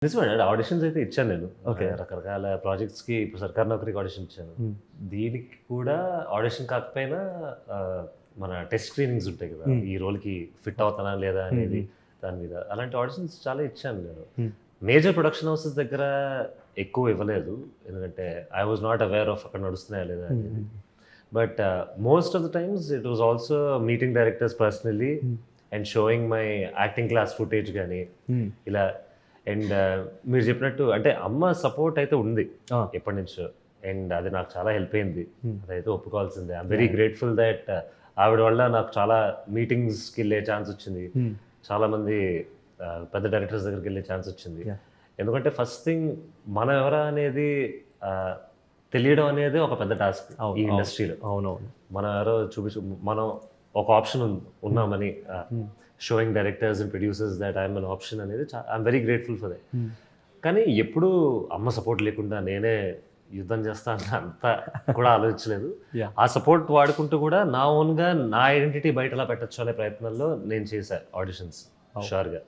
నిజమే ఆడిషన్స్ అయితే ఇచ్చాను నేను. ఓకే. రకరకాల ప్రాజెక్ట్స్‌కి ఇప్పుడు సర్కార్ నౌకరీకి ఆడిషన్ ఇచ్చాను. దీనికి కూడా ఆడిషన్ కాకపోయినా మన టెస్ట్ స్క్రీనింగ్స్ ఉంటాయి కదా! ఈ రోల్‌కి ఫిట్ అవుతానా లేదా అనేది దాని మీద. అలాంటి ఆడిషన్స్ చాలా ఇచ్చాను నేను. మేజర్ ప్రొడక్షన్ హౌసెస్ దగ్గర ఎక్కువ ఇవ్వలేదు. ఎందుకంటే I was not aware of అక్కడ నడుస్తున్నాయా లేదా అనేది. But most of the times it was also meeting directors personally and sowing my acting class footage కానీ ఇలా. అండ్ మీరు చెప్పినట్టు అంటే అమ్మ సపోర్ట్ అయితే ఉంది ఎప్పటి నుంచో. అండ్ అది నాకు చాలా హెల్ప్ అయింది. అదైతే ఒప్పుకోవాల్సిందే. ఐఎమ్ వెరీ గ్రేట్ఫుల్ దట్ ఆవిడ వల్ల నాకు చాలా మీటింగ్స్కి వెళ్ళే ఛాన్స్ వచ్చింది. చాలామంది పెద్ద డైరెక్టర్స్ దగ్గరికి వెళ్ళే ఛాన్స్ వచ్చింది. ఎందుకంటే ఫస్ట్ థింగ్ మనం ఎవరా అనేది తెలియడం అనేది ఒక పెద్ద టాస్క్ ఈ ఇండస్ట్రీలో. అవునవును. మనం ఎవరో మనం ఒక ఆప్షన్ ఉన్నామని showing directors and producers that I'm an option అనేది I'm very grateful for that. కానీ ఎప్పుడూ అమ్మ సపోర్ట్ లేకుండా నేనే యుద్ధం చేస్తా అంత కూడా ఆలోచించలేదు. ఆ సపోర్ట్ వాడుకుంటూ కూడా నా ఓన్గా నా ఐడెంటిటీ బయట ఎలా పెట్టచ్చు అనే ప్రయత్నంలో నేను చేశాను ఆడిషన్స్ షూర్గా.